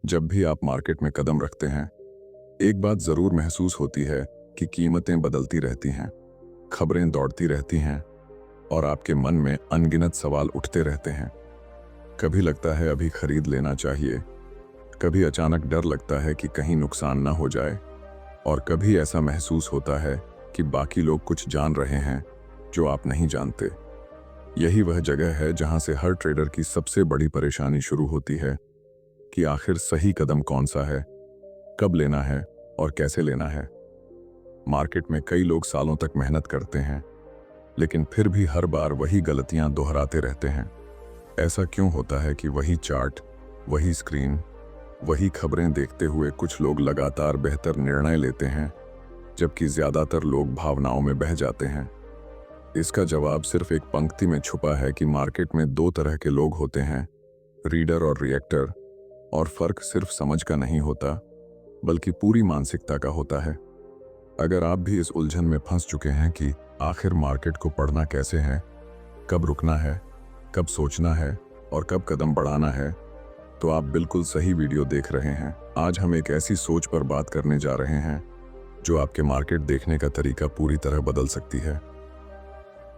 जब भी आप मार्केट में कदम रखते हैं, एक बात जरूर महसूस होती है कि कीमतें बदलती रहती हैं, खबरें दौड़ती रहती हैं और आपके मन में अनगिनत सवाल उठते रहते हैं। कभी लगता है अभी खरीद लेना चाहिए, कभी अचानक डर लगता है कि कहीं नुकसान ना हो जाए, और कभी ऐसा महसूस होता है कि बाकी लोग कुछ जान रहे हैं जो आप नहीं जानते। यही वह जगह है जहां से हर ट्रेडर की सबसे बड़ी परेशानी शुरू होती है कि आखिर सही कदम कौन सा है, कब लेना है और कैसे लेना है। मार्केट में कई लोग सालों तक मेहनत करते हैं, लेकिन फिर भी हर बार वही गलतियां दोहराते रहते हैं। ऐसा क्यों होता है कि वही चार्ट, वही स्क्रीन, वही खबरें देखते हुए कुछ लोग लगातार बेहतर निर्णय लेते हैं, जबकि ज्यादातर लोग भावनाओं में बह जाते हैं? इसका जवाब सिर्फ एक पंक्ति में छुपा है कि मार्केट में दो तरह के लोग होते हैं, रीडर और रिएक्टर। और फर्क सिर्फ समझ का नहीं होता, बल्कि पूरी मानसिकता का होता है। अगर आप भी इस उलझन में फंस चुके हैं कि आखिर मार्केट को पढ़ना कैसे है, कब रुकना है, कब सोचना है और कब कदम बढ़ाना है, तो आप बिल्कुल सही वीडियो देख रहे हैं। आज हम एक ऐसी सोच पर बात करने जा रहे हैं जो आपके मार्केट देखने का तरीका पूरी तरह बदल सकती है।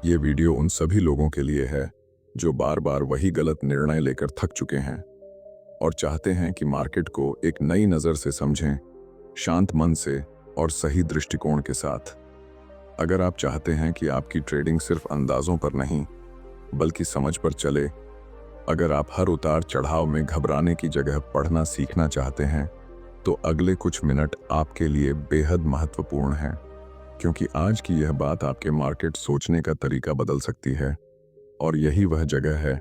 ये वीडियो उन सभी लोगों के लिए है जो बार बार वही गलत निर्णय लेकर थक चुके हैं और चाहते हैं कि मार्केट को एक नई नज़र से समझें, शांत मन से और सही दृष्टिकोण के साथ। अगर आप चाहते हैं कि आपकी ट्रेडिंग सिर्फ अंदाजों पर नहीं, बल्कि समझ पर चले, अगर आप हर उतार चढ़ाव में घबराने की जगह पढ़ना सीखना चाहते हैं, तो अगले कुछ मिनट आपके लिए बेहद महत्वपूर्ण हैं, क्योंकि आज की यह बात आपके मार्केट सोचने का तरीका बदल सकती है। और यही वह जगह है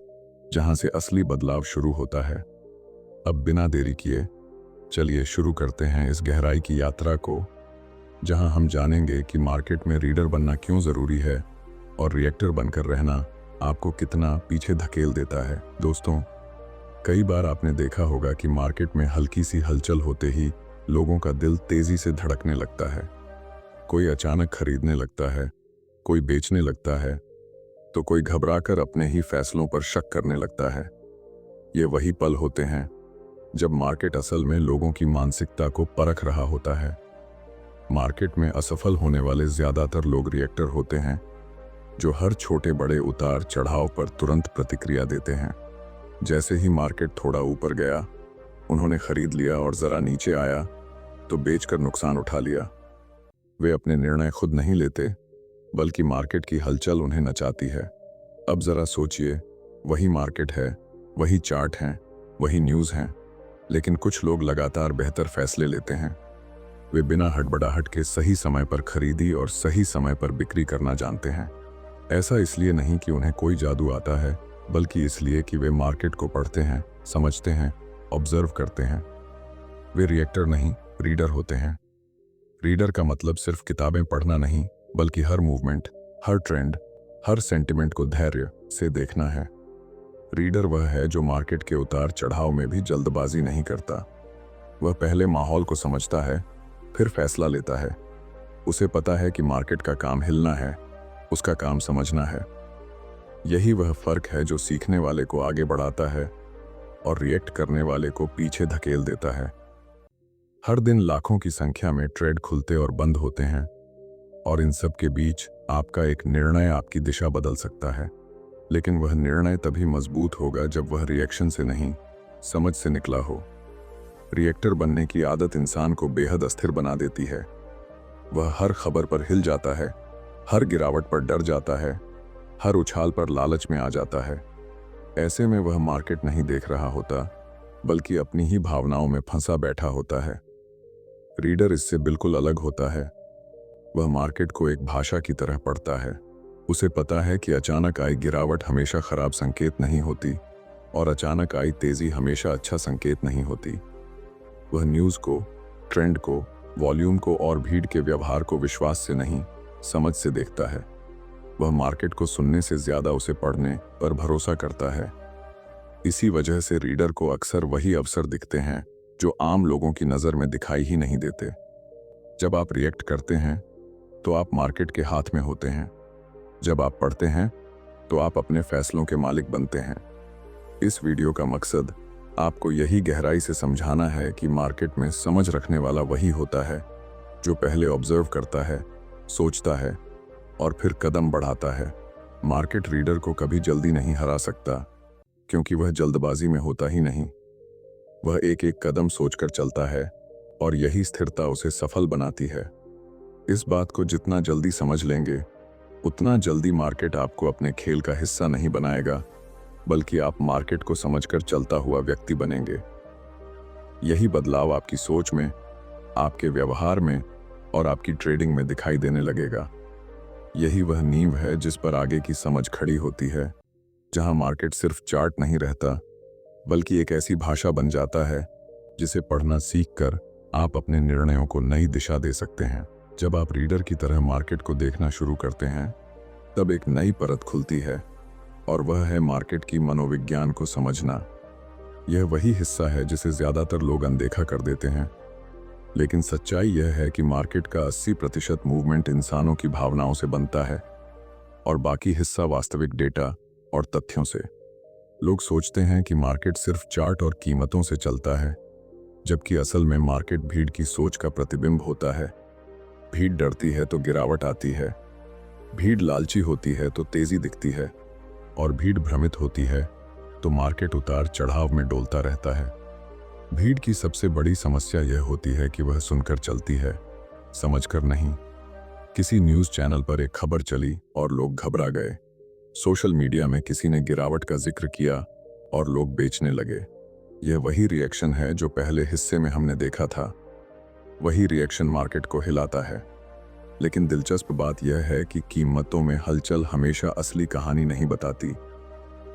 जहां से असली बदलाव शुरू होता है। अब बिना देरी किए चलिए शुरू करते हैं इस गहराई की यात्रा को, जहां हम जानेंगे कि मार्केट में रीडर बनना क्यों ज़रूरी है और रिएक्टर बनकर रहना आपको कितना पीछे धकेल देता है। दोस्तों, कई बार आपने देखा होगा कि मार्केट में हल्की सी हलचल होते ही लोगों का दिल तेजी से धड़कने लगता है। कोई अचानक खरीदने लगता है, कोई बेचने लगता है, तो कोई घबराकर अपने ही फैसलों पर शक करने लगता है। ये वही पल होते हैं जब मार्केट असल में लोगों की मानसिकता को परख रहा होता है। मार्केट में असफल होने वाले ज्यादातर लोग रिएक्टर होते हैं, जो हर छोटे बड़े उतार चढ़ाव पर तुरंत प्रतिक्रिया देते हैं। जैसे ही मार्केट थोड़ा ऊपर गया, उन्होंने खरीद लिया, और जरा नीचे आया तो बेचकर नुकसान उठा लिया। वे अपने निर्णय खुद नहीं लेते, बल्कि मार्केट की हलचल उन्हें नचाती है। अब जरा सोचिए, वही मार्केट है, वही चार्ट हैं, वही न्यूज़ हैं, लेकिन कुछ लोग लगातार बेहतर फैसले लेते हैं। वे बिना हड़बड़ाहट के सही समय पर खरीदी और सही समय पर बिक्री करना जानते हैं। ऐसा इसलिए नहीं कि उन्हें कोई जादू आता है, बल्कि इसलिए कि वे मार्केट को पढ़ते हैं, समझते हैं, ऑब्जर्व करते हैं। वे रिएक्टर नहीं, रीडर होते हैं। रीडर का मतलब सिर्फ किताबें पढ़ना नहीं, बल्कि हर मूवमेंट, हर ट्रेंड, हर सेंटिमेंट को धैर्य से देखना है। रीडर वह है जो मार्केट के उतार चढ़ाव में भी जल्दबाजी नहीं करता। वह पहले माहौल को समझता है, फिर फैसला लेता है। उसे पता है कि मार्केट का काम हिलना है, उसका काम समझना है। यही वह फर्क है जो सीखने वाले को आगे बढ़ाता है और रिएक्ट करने वाले को पीछे धकेल देता है। हर दिन लाखों की संख्या में ट्रेड खुलते और बंद होते हैं, और इन सब के बीच आपका एक निर्णय आपकी दिशा बदल सकता है। लेकिन वह निर्णय तभी मजबूत होगा जब वह रिएक्शन से नहीं, समझ से निकला हो। रिएक्टर बनने की आदत इंसान को बेहद अस्थिर बना देती है। वह हर खबर पर हिल जाता है, हर गिरावट पर डर जाता है, हर उछाल पर लालच में आ जाता है। ऐसे में वह मार्केट नहीं देख रहा होता, बल्कि अपनी ही भावनाओं में फंसा बैठा होता है। रीडर इससे बिल्कुल अलग होता है। वह मार्केट को एक भाषा की तरह पढ़ता है। उसे पता है कि अचानक आई गिरावट हमेशा खराब संकेत नहीं होती, और अचानक आई तेजी हमेशा अच्छा संकेत नहीं होती। वह न्यूज़ को, ट्रेंड को, वॉल्यूम को और भीड़ के व्यवहार को विश्वास से नहीं, समझ से देखता है। वह मार्केट को सुनने से ज्यादा उसे पढ़ने पर भरोसा करता है। इसी वजह से रीडर को अक्सर वही अवसर दिखते हैं जो आम लोगों की नज़र में दिखाई ही नहीं देते। जब आप रिएक्ट करते हैं तो आप मार्केट के हाथ में होते हैं। जब आप पढ़ते हैं तो आप अपने फैसलों के मालिक बनते हैं। इस वीडियो का मकसद आपको यही गहराई से समझाना है कि मार्केट में समझ रखने वाला वही होता है जो पहले ऑब्जर्व करता है, सोचता है और फिर कदम बढ़ाता है। मार्केट रीडर को कभी जल्दी नहीं हरा सकता, क्योंकि वह जल्दबाजी में होता ही नहीं। वह एक एक कदम सोचकर चलता है और यही स्थिरता उसे सफल बनाती है। इस बात को जितना जल्दी समझ लेंगे, उतना जल्दी मार्केट आपको अपने खेल का हिस्सा नहीं बनाएगा, बल्कि आप मार्केट को समझकर चलता हुआ व्यक्ति बनेंगे। यही बदलाव आपकी सोच में, आपके व्यवहार में और आपकी ट्रेडिंग में दिखाई देने लगेगा। यही वह नींव है जिस पर आगे की समझ खड़ी होती है, जहां मार्केट सिर्फ चार्ट नहीं रहता, बल्कि एक ऐसी भाषा बन जाता है जिसे पढ़ना सीखकर आप अपने निर्णयों को नई दिशा दे सकते हैं। जब आप रीडर की तरह मार्केट को देखना शुरू करते हैं, तब एक नई परत खुलती है, और वह है मार्केट की मनोविज्ञान को समझना। यह वही हिस्सा है जिसे ज्यादातर लोग अनदेखा कर देते हैं, लेकिन सच्चाई यह है कि मार्केट का 80% मूवमेंट इंसानों की भावनाओं से बनता है और बाकी हिस्सा वास्तविक डेटा और तथ्यों से। लोग सोचते हैं कि मार्केट सिर्फ चार्ट और कीमतों से चलता है, जबकि असल में मार्केट भीड़ की सोच का प्रतिबिंब होता है। भीड़ डरती है तो गिरावट आती है, भीड़ लालची होती है तो तेजी दिखती है, और भीड़ भ्रमित होती है तो मार्केट उतार चढ़ाव में डोलता रहता है। भीड़ की सबसे बड़ी समस्या यह होती है कि वह सुनकर चलती है, समझकर नहीं। किसी न्यूज़ चैनल पर एक खबर चली और लोग घबरा गए। सोशल मीडिया में किसी ने गिरावट का जिक्र किया और लोग बेचने लगे। यह वही रिएक्शन है जो पहले हिस्से में हमने देखा था। वही रिएक्शन मार्केट को हिलाता है। लेकिन दिलचस्प बात यह है कि कीमतों में हलचल हमेशा असली कहानी नहीं बताती।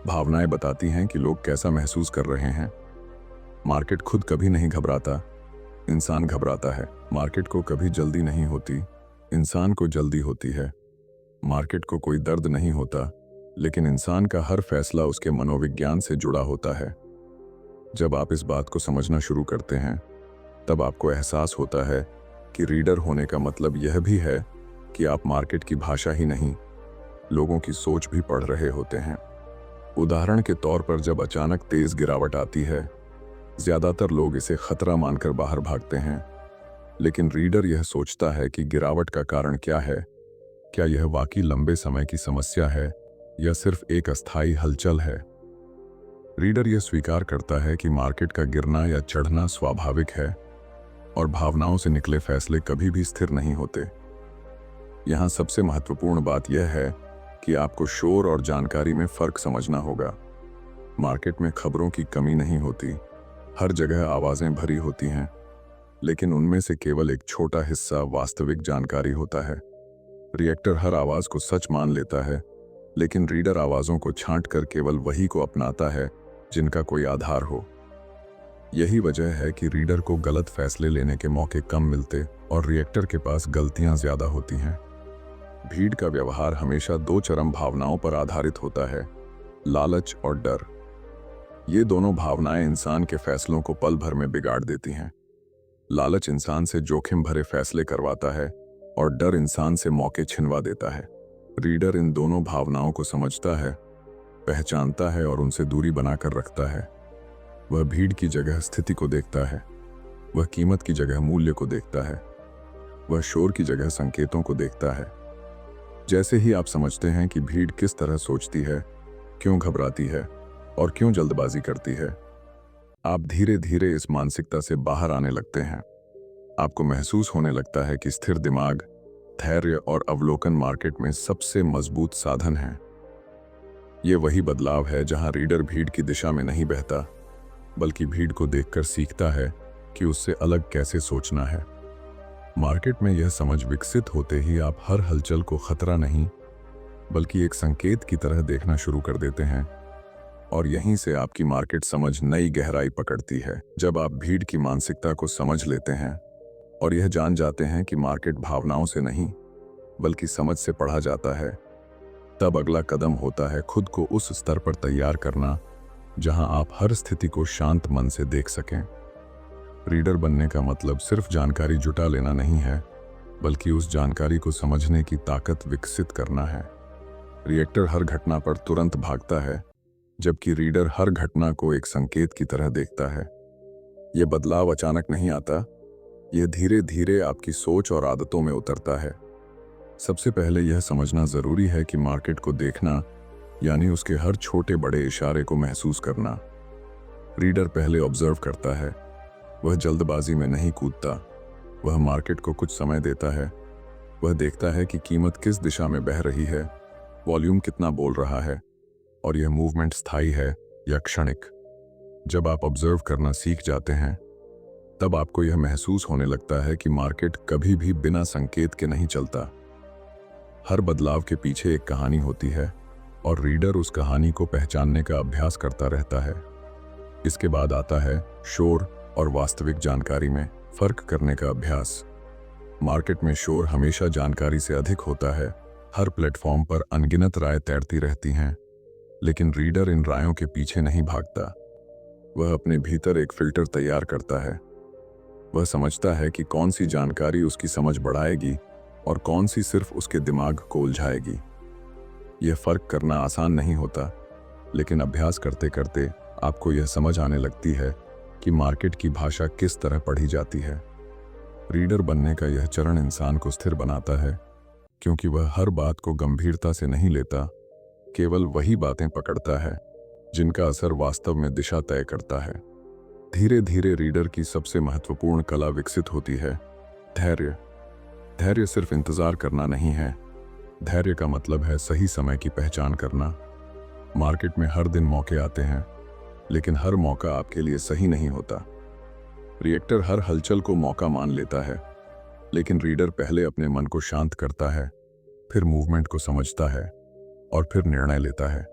भावनाएं बताती हैं कि लोग कैसा महसूस कर रहे हैं। मार्केट खुद कभी नहीं घबराता, इंसान घबराता है। मार्केट को कभी जल्दी नहीं होती, इंसान को जल्दी होती है। मार्केट को कोई दर्द नहीं होता, लेकिन इंसान का हर फैसला उसके मनोविज्ञान से जुड़ा होता है। जब आप इस बात को समझना शुरू करते हैं, तब आपको एहसास होता है कि रीडर होने का मतलब यह भी है कि आप मार्केट की भाषा ही नहीं, लोगों की सोच भी पढ़ रहे होते हैं। उदाहरण के तौर पर जब अचानक तेज गिरावट आती है, ज्यादातर लोग इसे खतरा मानकर बाहर भागते हैं, लेकिन रीडर यह सोचता है कि गिरावट का कारण क्या है। क्या यह वाकई लंबे समय की समस्या है या सिर्फ एक अस्थायी हलचल है? रीडर यह स्वीकार करता है कि मार्केट का गिरना या चढ़ना स्वाभाविक है, और भावनाओं से निकले फैसले कभी भी स्थिर नहीं होते। यहां सबसे महत्वपूर्ण बात यह है कि आपको शोर और जानकारी में फर्क समझना होगा। मार्केट में खबरों की कमी नहीं होती, हर जगह आवाजें भरी होती हैं, लेकिन उनमें से केवल एक छोटा हिस्सा वास्तविक जानकारी होता है। रिएक्टर हर आवाज को सच मान लेता है, लेकिन रीडर आवाजों को छांटकर केवल वही को अपनाता है जिनका कोई आधार हो। यही वजह है कि रीडर को गलत फैसले लेने के मौके कम मिलते और रिएक्टर के पास गलतियां ज्यादा होती हैं। भीड़ का व्यवहार हमेशा दो चरम भावनाओं पर आधारित होता है, लालच और डर। ये दोनों भावनाएं इंसान के फैसलों को पल भर में बिगाड़ देती हैं। लालच इंसान से जोखिम भरे फैसले करवाता है और डर इंसान से मौके छिनवा देता है। रीडर इन दोनों भावनाओं को समझता है, पहचानता है और उनसे दूरी बनाकर रखता है। वह भीड़ की जगह स्थिति को देखता है, वह कीमत की जगह मूल्य को देखता है, वह शोर की जगह संकेतों को देखता है। जैसे ही आप समझते हैं कि भीड़ किस तरह सोचती है, क्यों घबराती है और क्यों जल्दबाजी करती है, आप धीरे धीरे इस मानसिकता से बाहर आने लगते हैं। आपको महसूस होने लगता है कि स्थिर दिमाग, धैर्य और अवलोकन मार्केट में सबसे मजबूत साधन हैं। ये वही बदलाव है जहां रीडर भीड़ की दिशा में नहीं बहता, बल्कि भीड़ को देखकर सीखता है कि उससे अलग कैसे सोचना है। मार्केट में यह समझ विकसित होते ही आप हर हलचल को खतरा नहीं, बल्कि एक संकेत की तरह देखना शुरू कर देते हैं, और यहीं से आपकी मार्केट समझ नई गहराई पकड़ती है। जब आप भीड़ की मानसिकता को समझ लेते हैं और यह जान जाते हैं कि मार्केट भावनाओं से नहीं, बल्कि समझ से पढ़ा जाता है, तब अगला कदम होता है खुद को उस स्तर पर तैयार करना जहां आप हर स्थिति को शांत मन से देख सकें। रीडर बनने का मतलब सिर्फ जानकारी जुटा लेना नहीं है, बल्कि उस जानकारी को समझने की ताकत विकसित करना है। रिएक्टर हर घटना पर तुरंत भागता है, जबकि रीडर हर घटना को एक संकेत की तरह देखता है। यह बदलाव अचानक नहीं आता, यह धीरे धीरे आपकी सोच और आदतों में उतरता है। सबसे पहले यह समझना जरूरी है कि मार्केट को देखना यानी उसके हर छोटे बड़े इशारे को महसूस करना। रीडर पहले ऑब्जर्व करता है, वह जल्दबाजी में नहीं कूदता, वह मार्केट को कुछ समय देता है। वह देखता है कि कीमत किस दिशा में बह रही है, वॉल्यूम कितना बोल रहा है और यह मूवमेंट स्थायी है या क्षणिक। जब आप ऑब्जर्व करना सीख जाते हैं तब आपको यह महसूस होने लगता है कि मार्केट कभी भी बिना संकेत के नहीं चलता। हर बदलाव के पीछे एक कहानी होती है और रीडर उस कहानी को पहचानने का अभ्यास करता रहता है। इसके बाद आता है शोर और वास्तविक जानकारी में फर्क करने का अभ्यास। मार्केट में शोर हमेशा जानकारी से अधिक होता है। हर प्लेटफॉर्म पर अनगिनत राय तैरती रहती हैं, लेकिन रीडर इन रायों के पीछे नहीं भागता। वह अपने भीतर एक फिल्टर तैयार करता है। वह समझता है कि कौन सी जानकारी उसकी समझ बढ़ाएगी और कौन सी सिर्फ उसके दिमाग को उलझाएगी। यह फर्क करना आसान नहीं होता, लेकिन अभ्यास करते करते आपको यह समझ आने लगती है कि मार्केट की भाषा किस तरह पढ़ी जाती है। रीडर बनने का यह चरण इंसान को स्थिर बनाता है, क्योंकि वह हर बात को गंभीरता से नहीं लेता, केवल वही बातें पकड़ता है जिनका असर वास्तव में दिशा तय करता है। धीरे धीरे रीडर की सबसे महत्वपूर्ण कला विकसित होती है, धैर्य। धैर्य सिर्फ इंतजार करना नहीं है, धैर्य का मतलब है सही समय की पहचान करना। मार्केट में हर दिन मौके आते हैं, लेकिन हर मौका आपके लिए सही नहीं होता। रिएक्टर हर हलचल को मौका मान लेता है, लेकिन रीडर पहले अपने मन को शांत करता है, फिर मूवमेंट को समझता है और फिर निर्णय लेता है।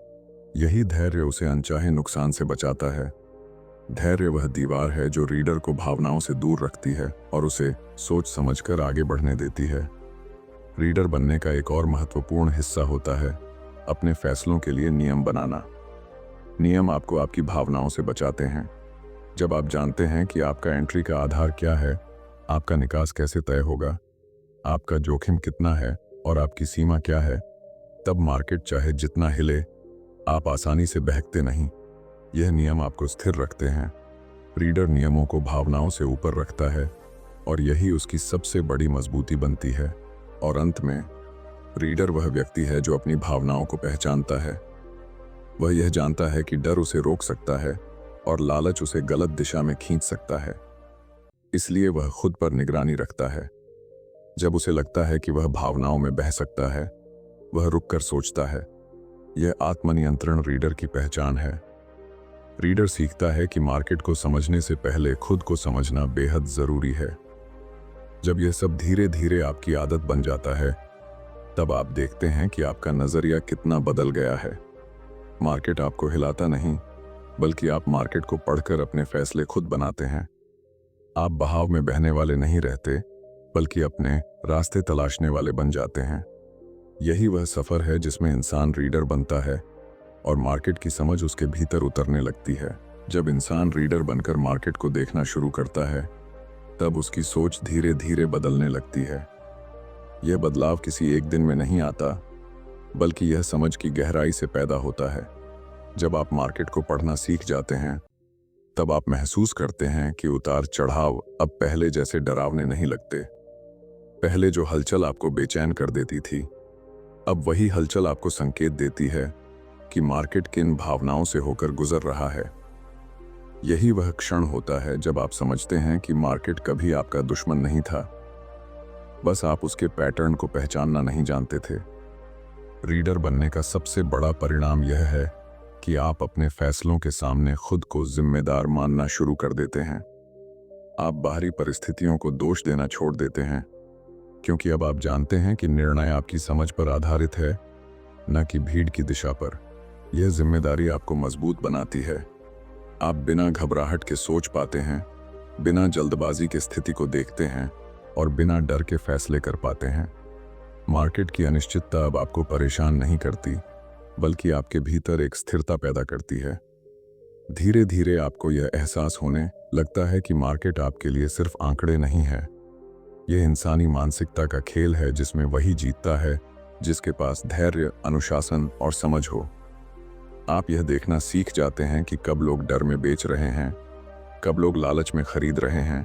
यही धैर्य उसे अनचाहे नुकसान से बचाता है। धैर्य वह दीवार है जो रीडर को भावनाओं से दूर रखती है और उसे सोच समझकर आगे बढ़ने देती है। रीडर बनने का एक और महत्वपूर्ण हिस्सा होता है अपने फैसलों के लिए नियम बनाना। नियम आपको आपकी भावनाओं से बचाते हैं। जब आप जानते हैं कि आपका एंट्री का आधार क्या है, आपका निकास कैसे तय होगा, आपका जोखिम कितना है और आपकी सीमा क्या है, तब मार्केट चाहे जितना हिले, आप आसानी से बहकते नहीं। यह नियम आपको स्थिर रखते हैं। रीडर नियमों को भावनाओं से ऊपर रखता है और यही उसकी सबसे बड़ी मजबूती बनती है। और अंत में, रीडर वह व्यक्ति है जो अपनी भावनाओं को पहचानता है। वह यह जानता है कि डर उसे रोक सकता है और लालच उसे गलत दिशा में खींच सकता है। इसलिए वह खुद पर निगरानी रखता है। जब उसे लगता है कि वह भावनाओं में बह सकता है, वह रुककर सोचता है। यह आत्मनियंत्रण रीडर की पहचान है। रीडर सीखता है कि मार्केट को समझने से पहले खुद को समझना बेहद जरूरी है। जब यह सब धीरे धीरे आपकी आदत बन जाता है, तब आप देखते हैं कि आपका नजरिया कितना बदल गया है। मार्केट आपको हिलाता नहीं, बल्कि आप मार्केट को पढ़कर अपने फैसले खुद बनाते हैं। आप बहाव में बहने वाले नहीं रहते, बल्कि अपने रास्ते तलाशने वाले बन जाते हैं। यही वह सफर है जिसमें इंसान रीडर बनता है और मार्केट की समझ उसके भीतर उतरने लगती है। जब इंसान रीडर बनकर मार्केट को देखना शुरू करता है, तब उसकी सोच धीरे धीरे बदलने लगती है। यह बदलाव किसी एक दिन में नहीं आता, बल्कि यह समझ की गहराई से पैदा होता है। जब आप मार्केट को पढ़ना सीख जाते हैं, तब आप महसूस करते हैं कि उतार चढ़ाव अब पहले जैसे डरावने नहीं लगते। पहले जो हलचल आपको बेचैन कर देती थी, अब वही हलचल आपको संकेत देती है कि मार्केट किन भावनाओं से होकर गुजर रहा है। यही वह क्षण होता है जब आप समझते हैं कि मार्केट कभी आपका दुश्मन नहीं था, बस आप उसके पैटर्न को पहचानना नहीं जानते थे। रीडर बनने का सबसे बड़ा परिणाम यह है कि आप अपने फैसलों के सामने खुद को जिम्मेदार मानना शुरू कर देते हैं। आप बाहरी परिस्थितियों को दोष देना छोड़ देते हैं, क्योंकि अब आप जानते हैं कि निर्णय आपकी समझ पर आधारित है, न कि भीड़ की दिशा पर। यह जिम्मेदारी आपको मजबूत बनाती है। आप बिना घबराहट के सोच पाते हैं, बिना जल्दबाजी के स्थिति को देखते हैं और बिना डर के फैसले कर पाते हैं। मार्केट की अनिश्चितता अब आपको परेशान नहीं करती, बल्कि आपके भीतर एक स्थिरता पैदा करती है। धीरे धीरे आपको यह एहसास होने लगता है कि मार्केट आपके लिए सिर्फ आंकड़े नहीं है। यह इंसानी मानसिकता का खेल है जिसमें वही जीतता है जिसके पास धैर्य, अनुशासन और समझ हो। आप यह देखना सीख जाते हैं कि कब लोग डर में बेच रहे हैं, कब लोग लालच में खरीद रहे हैं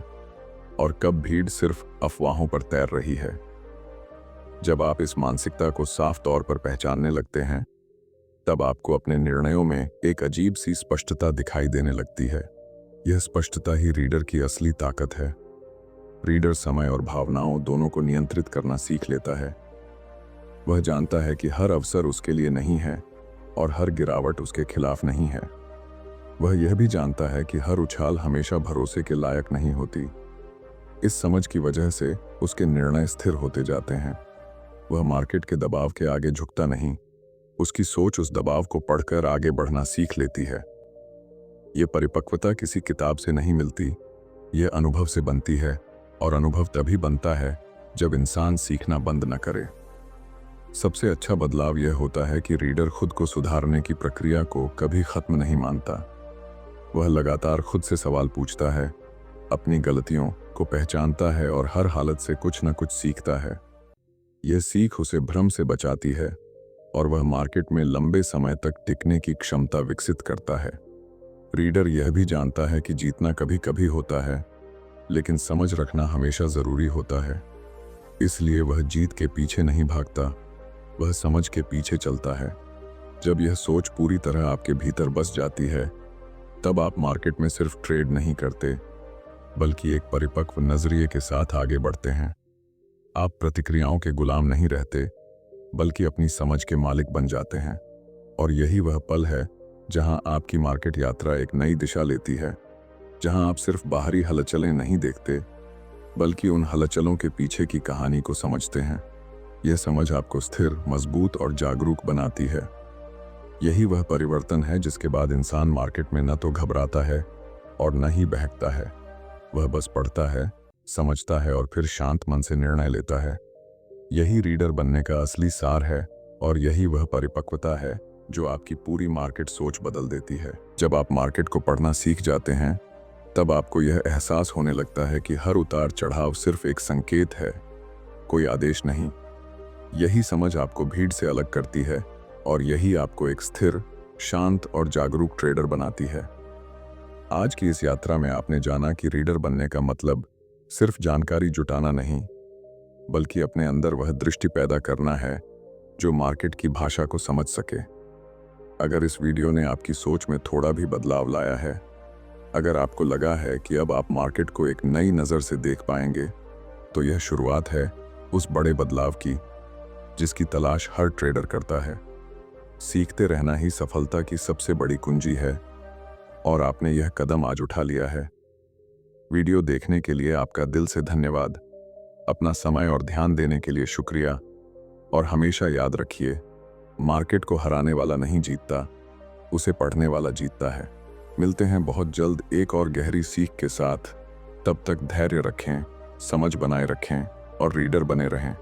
और कब भीड़ सिर्फ अफवाहों पर तैर रही है। जब आप इस मानसिकता को साफ तौर पर पहचानने लगते हैं, तब आपको अपने निर्णयों में एक अजीब सी स्पष्टता दिखाई देने लगती है। यह स्पष्टता ही रीडर की असली ताकत है। रीडर समय और भावनाओं दोनों को नियंत्रित करना सीख लेता है। वह जानता है कि हर अवसर उसके लिए नहीं है और हर गिरावट उसके खिलाफ नहीं है। वह यह भी जानता है कि हर उछाल हमेशा भरोसे के लायक नहीं होती। इस समझ की वजह से उसके निर्णय स्थिर होते जाते हैं। वह मार्केट के दबाव के आगे झुकता नहीं। उसकी सोच उस दबाव को पढ़कर आगे बढ़ना सीख लेती है। यह परिपक्वता किसी किताब से नहीं मिलती, यह अनुभव से बनती है, और अनुभव तभी बनता है जब इंसान सीखना बंद न करे। सबसे अच्छा बदलाव यह होता है कि रीडर खुद को सुधारने की प्रक्रिया को कभी खत्म नहीं मानता। वह लगातार खुद से सवाल पूछता है, अपनी गलतियों को पहचानता है और हर हालत से कुछ न कुछ सीखता है। यह सीख उसे भ्रम से बचाती है और वह मार्केट में लंबे समय तक टिकने की क्षमता विकसित करता है। रीडर यह भी जानता है कि जीतना कभी कभी होता है, लेकिन समझ रखना हमेशा जरूरी होता है। इसलिए वह जीत के पीछे नहीं भागता, वह समझ के पीछे चलता है। जब यह सोच पूरी तरह आपके भीतर बस जाती है, तब आप मार्केट में सिर्फ ट्रेड नहीं करते, बल्कि एक परिपक्व नजरिए के साथ आगे बढ़ते हैं। आप प्रतिक्रियाओं के गुलाम नहीं रहते, बल्कि अपनी समझ के मालिक बन जाते हैं। और यही वह पल है जहां आपकी मार्केट यात्रा एक नई दिशा लेती है, जहां आप सिर्फ बाहरी हलचलें नहीं देखते, बल्कि उन हलचलों के पीछे की कहानी को समझते हैं। यह समझ आपको स्थिर, मजबूत और जागरूक बनाती है। यही वह परिवर्तन है जिसके बाद इंसान मार्केट में न तो घबराता है और न ही बहकता है। वह बस पढ़ता है, समझता है और फिर शांत मन से निर्णय लेता है। यही रीडर बनने का असली सार है, और यही वह परिपक्वता है जो आपकी पूरी मार्केट सोच बदल देती है। जब आप मार्केट को पढ़ना सीख जाते हैं, तब आपको यह एहसास होने लगता है कि हर उतार चढ़ाव सिर्फ एक संकेत है, कोई आदेश नहीं। यही समझ आपको भीड़ से अलग करती है, और यही आपको एक स्थिर, शांत और जागरूक ट्रेडर बनाती है। आज की इस यात्रा में आपने जाना कि रीडर बनने का मतलब सिर्फ जानकारी जुटाना नहीं, बल्कि अपने अंदर वह दृष्टि पैदा करना है जो मार्केट की भाषा को समझ सके। अगर इस वीडियो ने आपकी सोच में थोड़ा भी बदलाव लाया है, अगर आपको लगा है कि अब आप मार्केट को एक नई नज़र से देख पाएंगे, तो यह शुरुआत है उस बड़े बदलाव की जिसकी तलाश हर ट्रेडर करता है। सीखते रहना ही सफलता की सबसे बड़ी कुंजी है, और आपने यह कदम आज उठा लिया है। वीडियो देखने के लिए आपका दिल से धन्यवाद। अपना समय और ध्यान देने के लिए शुक्रिया, और हमेशा याद रखिए, मार्केट को हराने वाला नहीं जीतता, उसे पढ़ने वाला जीतता है। मिलते हैं बहुत जल्द एक और गहरी सीख के साथ। तब तक धैर्य रखें, समझ बनाए रखें और रीडर बने रहें।